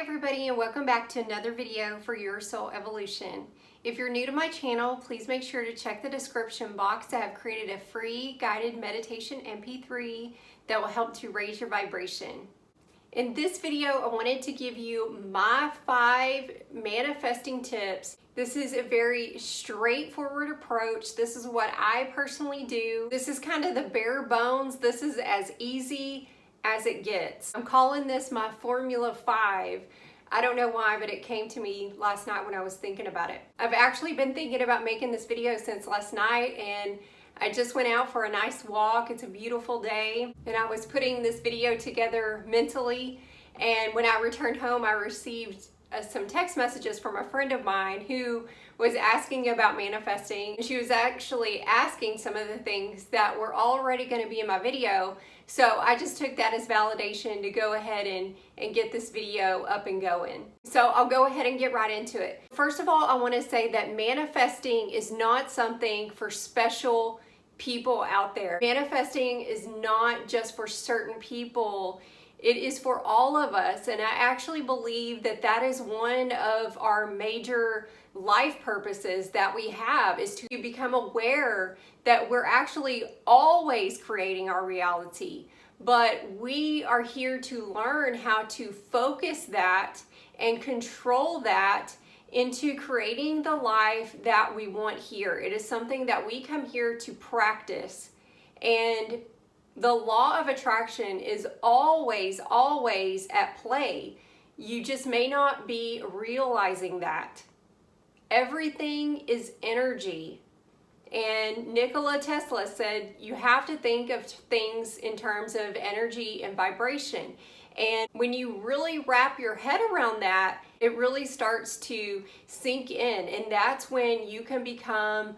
everybody, and welcome back to another video for Your Soul Evolution. If you're new to my channel, please make sure to check the description box. I have created a free guided meditation MP3 that will help to raise your vibration. In this video, I wanted to give you my 5 manifesting tips. This is a very straightforward approach. This is what I personally do. This is kind of the bare bones. This is as easy as it gets. I'm calling this my Formula 5. I don't know why, but it came to me last night when I was thinking about it. I've actually been thinking about making this video since last night, and I just went out for a nice walk. It's a beautiful day, and I was putting this video together mentally, and when I returned home, I received some text messages from a friend of mine who was asking about manifesting. She was actually asking some of the things that were already going to be in my video, so I just took that as validation to go ahead and get this video up and going. So I'll go ahead and get right into it. First of all, I want to say that manifesting is not something for special people out there. Manifesting is not just for certain people. It is for all of us, and I actually believe that that is one of our major life purposes that we have, is to become aware that we're actually always creating our reality, but we are here to learn how to focus that and control that into creating the life that we want here. It is something that we come here to practice, and the law of attraction is always at play. You just may not be realizing that. Everything is energy. And Nikola Tesla said you have to think of things in terms of energy and vibration. And when you really wrap your head around that, it really starts to sink in. And that's when you can become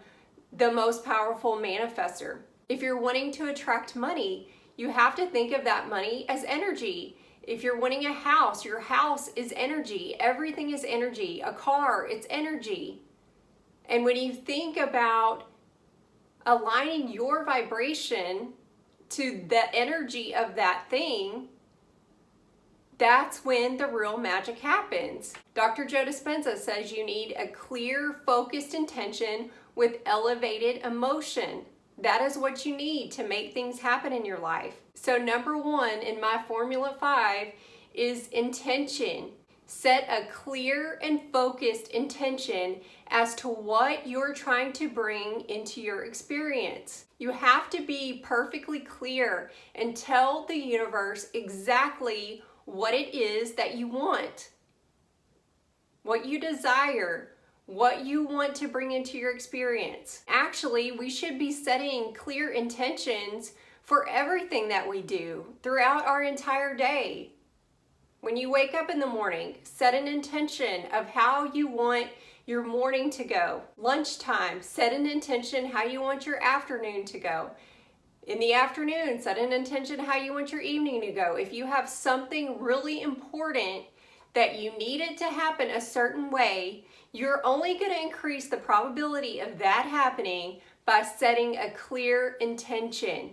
the most powerful manifester. If you're wanting to attract money, you have to think of that money as energy. If you're wanting a house, your house is energy. Everything is energy. A car, it's energy. And when you think about aligning your vibration to the energy of that thing, that's when the real magic happens. Dr. Joe Dispenza says you need a clear, focused intention with elevated emotion. That is what you need to make things happen in your life. So number 1 in my Formula 5 is intention. Set a clear and focused intention as to what you're trying to bring into your experience. You have to be perfectly clear and tell the universe exactly what it is that you want, what you desire, what you want to bring into your experience. Actually, we should be setting clear intentions for everything that we do throughout our entire day. When you wake up in the morning, set an intention of how you want your morning to go. Lunchtime, set an intention how you want your afternoon to go. In the afternoon, set an intention how you want your evening to go. If you have something really important that you need it to happen a certain way, you're only going to increase the probability of that happening by setting a clear intention.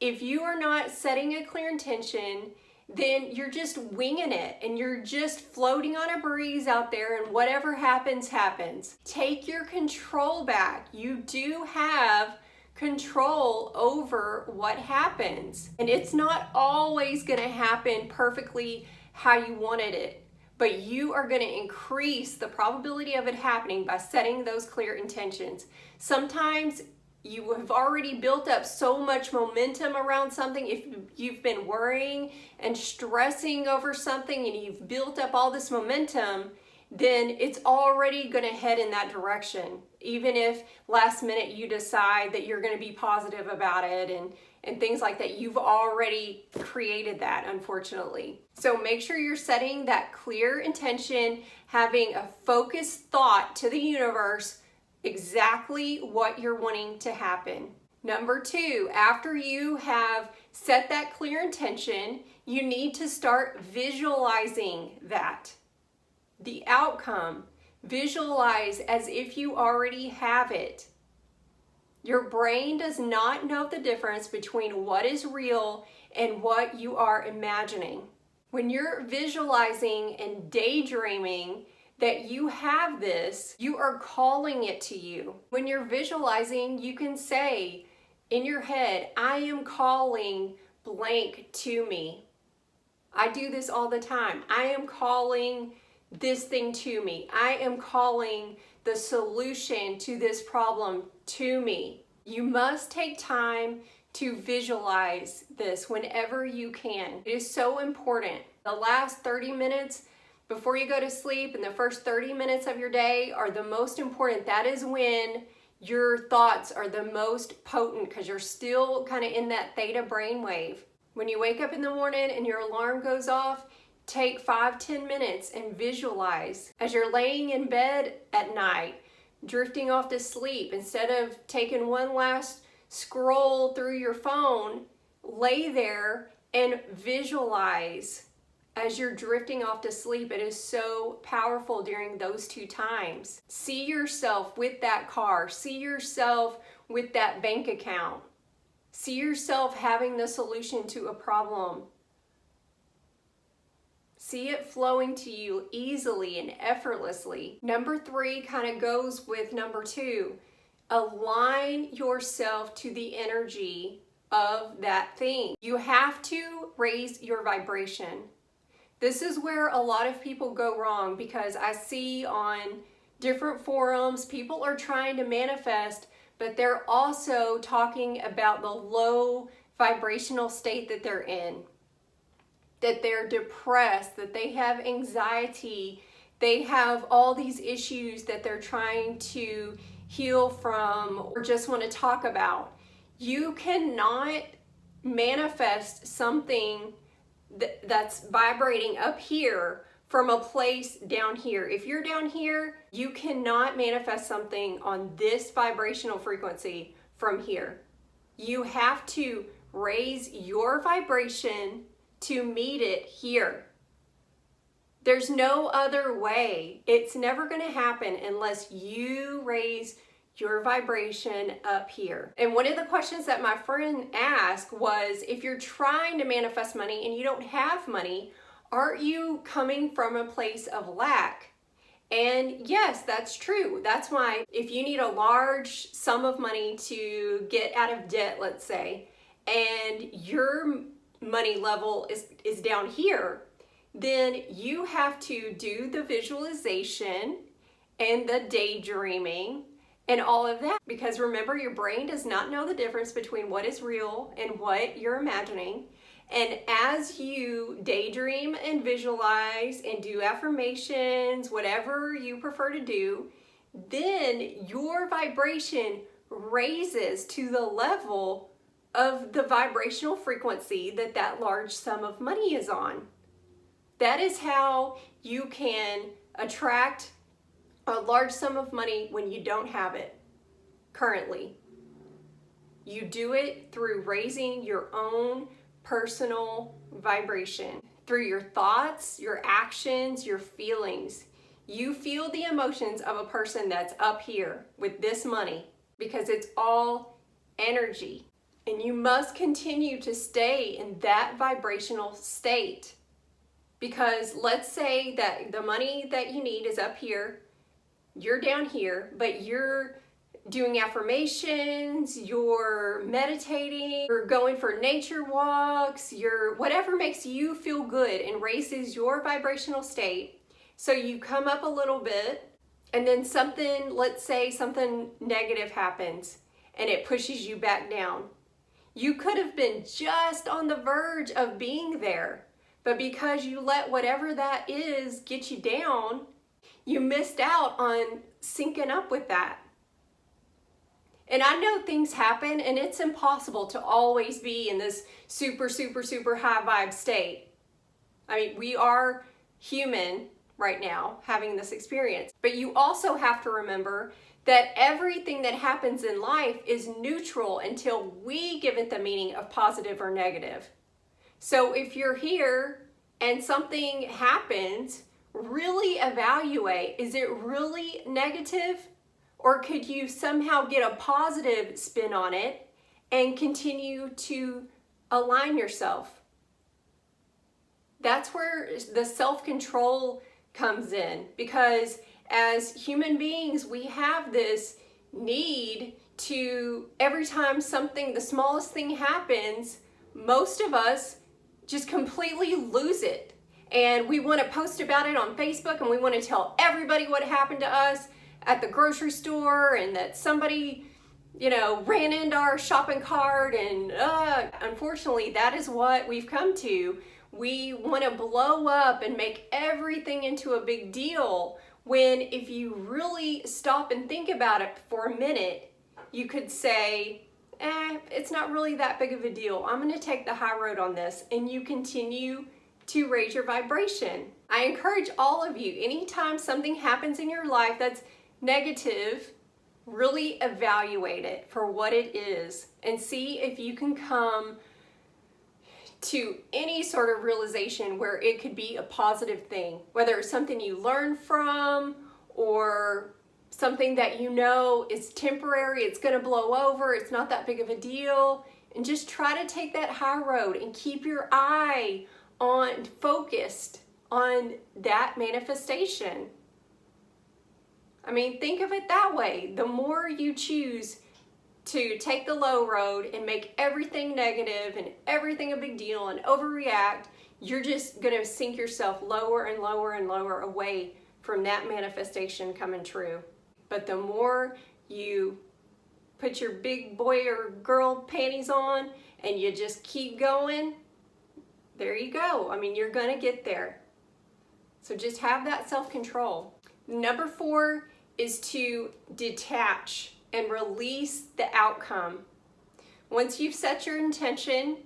If you are not setting a clear intention, then you're just winging it and you're just floating on a breeze out there, and whatever happens, happens. Take your control back. You do have control over what happens, and it's not always going to happen perfectly how you wanted it, but you are going to increase the probability of it happening by setting those clear intentions. Sometimes you have already built up so much momentum around something. If you've been worrying and stressing over something and you've built up all this momentum, then it's already going to head in that direction. Even if last minute you decide that you're going to be positive about it and things like that, you've already created that, unfortunately. So make sure you're setting that clear intention, having a focused thought to the universe, exactly what you're wanting to happen. Number 2, after you have set that clear intention, you need to start visualizing that. The outcome. Visualize as if you already have it. Your brain does not know the difference between what is real and what you are imagining. When you're visualizing and daydreaming that you have this, you are calling it to you. When you're visualizing, you can say in your head, I am calling blank to me. I do this all the time. I am calling this thing to me. I am calling the solution to this problem to me. You must take time to visualize this whenever you can. It is so important. The last 30 minutes before you go to sleep and the first 30 minutes of your day are the most important. That is when your thoughts are the most potent because you're still kind of in that theta brainwave. When you wake up in the morning and your alarm goes off, take 5-10 minutes and visualize. As you're laying in bed at night, drifting off to sleep, instead of taking one last scroll through your phone, lay there and visualize as you're drifting off to sleep. It is so powerful during those two times. See yourself with that car. See yourself with that bank account. See yourself having the solution to a problem. See it flowing to you easily and effortlessly. Number 3 kind of goes with number 2. Align yourself to the energy of that thing. You have to raise your vibration. This is where a lot of people go wrong, because I see on different forums, people are trying to manifest, but they're also talking about the low vibrational state that they're in. That they're depressed, that they have anxiety, they have all these issues that they're trying to heal from or just want to talk about. You cannot manifest something that's vibrating up here from a place down here. If you're down here, you cannot manifest something on this vibrational frequency from here. You have to raise your vibration to meet it here. There's no other way. It's never going to happen unless you raise your vibration up here. And one of the questions that my friend asked was, if you're trying to manifest money and you don't have money, aren't you coming from a place of lack? And yes, that's true. That's why if you need a large sum of money to get out of debt, let's say, and your money level is down here, then you have to do the visualization and the daydreaming and all of that. Because remember, your brain does not know the difference between what is real and what you're imagining. And as you daydream and visualize and do affirmations, whatever you prefer to do, then your vibration raises to the level of the vibrational frequency that that large sum of money is on. That is how you can attract a large sum of money when you don't have it currently. You do it through raising your own personal vibration, through your thoughts, your actions, your feelings. You feel the emotions of a person that's up here with this money, because it's all energy. And you must continue to stay in that vibrational state. Because let's say that the money that you need is up here, you're down here, but you're doing affirmations, you're meditating, you're going for nature walks, you're whatever makes you feel good and raises your vibrational state. So you come up a little bit, and then something, let's say something negative happens and it pushes you back down. You could have been just on the verge of being there, but because you let whatever that is get you down, you missed out on syncing up with that. And I know things happen, and it's impossible to always be in this super, super, super high vibe state. I mean, we are human right now having this experience. But you also have to remember that everything that happens in life is neutral until we give it the meaning of positive or negative. So if you're here and something happens, really evaluate, is it really negative? Or could you somehow get a positive spin on it and continue to align yourself? That's where the self-control comes in, because as human beings, we have this need to, every time something, the smallest thing happens, most of us just completely lose it. And we want to post about it on Facebook, and we want to tell everybody what happened to us at the grocery store, and that somebody, ran into our shopping cart. And unfortunately, that is what we've come to. We want to blow up and make everything into a big deal, when if you really stop and think about it for a minute, you could say, it's not really that big of a deal. I'm going to take the high road on this. And you continue to raise your vibration. I encourage all of you, anytime something happens in your life that's negative, really evaluate it for what it is and see if you can come to any sort of realization where it could be a positive thing, whether it's something you learn from or something that is temporary, it's going to blow over, it's not that big of a deal. And just try to take that high road and keep your eye focused on that manifestation. I mean, think of it that way. The more you choose to take the low road and make everything negative and everything a big deal and overreact, you're just going to sink yourself lower and lower and lower away from that manifestation coming true. But the more you put your big boy or girl panties on and you just keep going, there you go. I mean, you're going to get there. So just have that self-control. Number 4 is to detach and release the outcome. Once you've set your intention,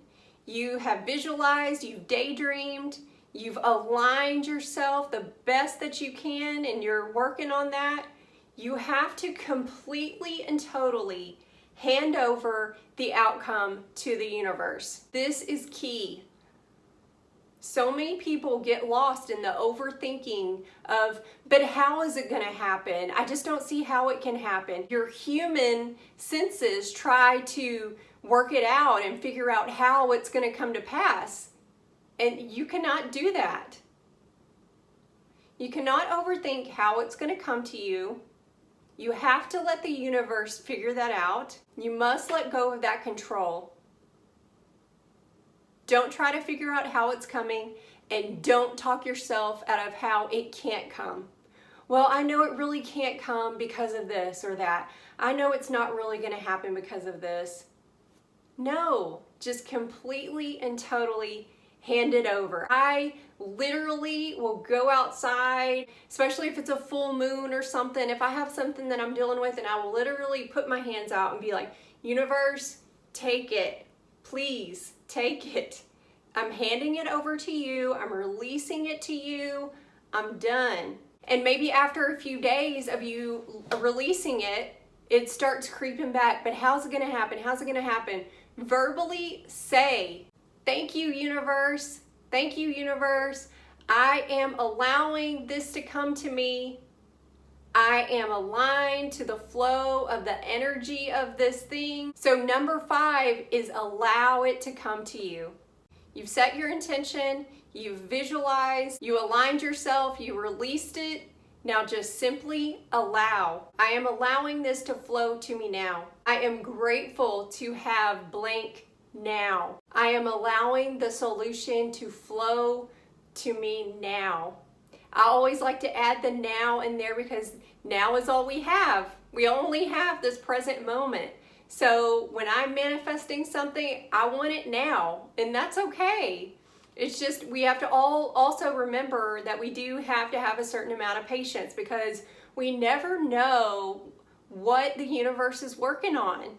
you have visualized, you've daydreamed, you've aligned yourself the best that you can, and you're working on that, you have to completely and totally hand over the outcome to the universe. This is key. So many people get lost in the overthinking of, but how is it going to happen? I just don't see how it can happen. Your human senses try to work it out and figure out how it's going to come to pass. And you cannot do that. You cannot overthink how it's going to come to you. You have to let the universe figure that out. You must let go of that control. Don't try to figure out how it's coming, and don't talk yourself out of how it can't come. Well, I know it really can't come because of this or that. I know it's not really going to happen because of this. No, just completely and totally hand it over. I literally will go outside, especially if it's a full moon or something. If I have something that I'm dealing with, and I will literally put my hands out and be like, universe, take it. Please take it. I'm handing it over to you. I'm releasing it to you. I'm done. And maybe after a few days of you releasing it, it starts creeping back. But how's it going to happen? How's it going to happen? Verbally say, thank you, universe. Thank you, universe. I am allowing this to come to me. I am aligned to the flow of the energy of this thing. So number 5 is allow it to come to you. You've set your intention, you've visualized, you aligned yourself, you released it. Now just simply allow. I am allowing this to flow to me now. I am grateful to have blank now. I am allowing the solution to flow to me now. I always like to add the now in there because now is all we have. We only have this present moment. So when I'm manifesting something, I want it now, and that's okay. It's just we have to also remember that we do have to have a certain amount of patience, because we never know what the universe is working on.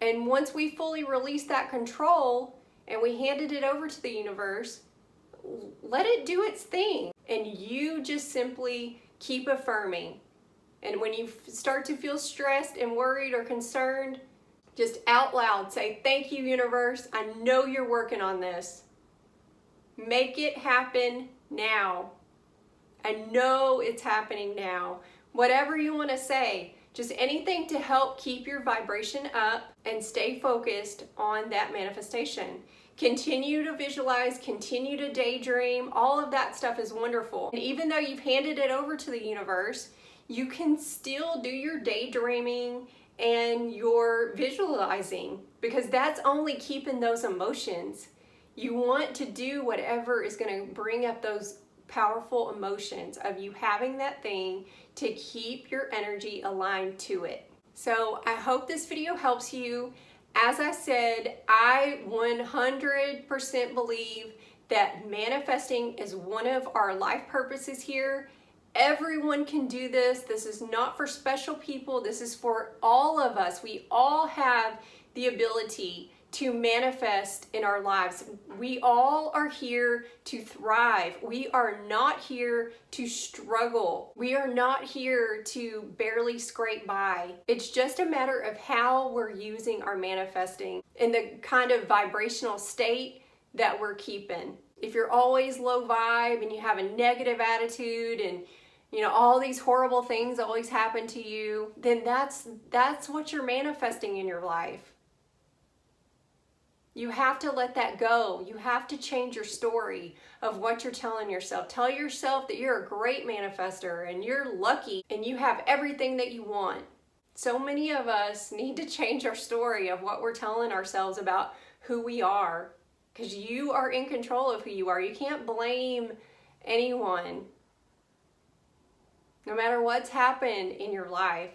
And once we fully release that control and we handed it over to the universe, let it do its thing, and you just simply keep affirming. And when you start to feel stressed and worried or concerned, just out loud say, thank you, universe. I know you're working on this. Make it happen now. I know it's happening now. Whatever you want to say, just anything to help keep your vibration up and stay focused on that manifestation. Continue to visualize, continue to daydream. All of that stuff is wonderful. And even though you've handed it over to the universe, you can still do your daydreaming and your visualizing, because that's only keeping those emotions. You want to do whatever is going to bring up those powerful emotions of you having that thing to keep your energy aligned to it. So I hope this video helps you. As I said, I 100% believe that manifesting is one of our life purposes here. Everyone can do this. This is not for special people. This is for all of us. We all have the ability to manifest in our lives. We all are here to thrive. We are not here to struggle. We are not here to barely scrape by. It's just a matter of how we're using our manifesting and the kind of vibrational state that we're keeping. If you're always low vibe and you have a negative attitude and all these horrible things always happen to you, then that's what you're manifesting in your life. You have to let that go. You have to change your story of what you're telling yourself. Tell yourself that you're a great manifester and you're lucky and you have everything that you want. So many of us need to change our story of what we're telling ourselves about who we are, because you are in control of who you are. You can't blame anyone. No matter what's happened in your life,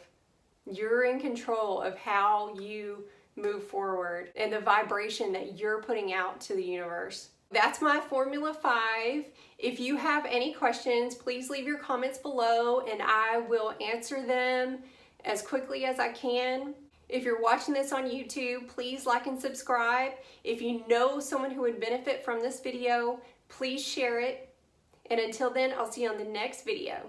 you're in control of how you move forward and the vibration that you're putting out to the universe. That's my Formula 5. If you have any questions, please leave your comments below and I will answer them as quickly as I can. If you're watching this on YouTube, please like and subscribe. If you know someone who would benefit from this video, please share it. And until then, I'll see you on the next video.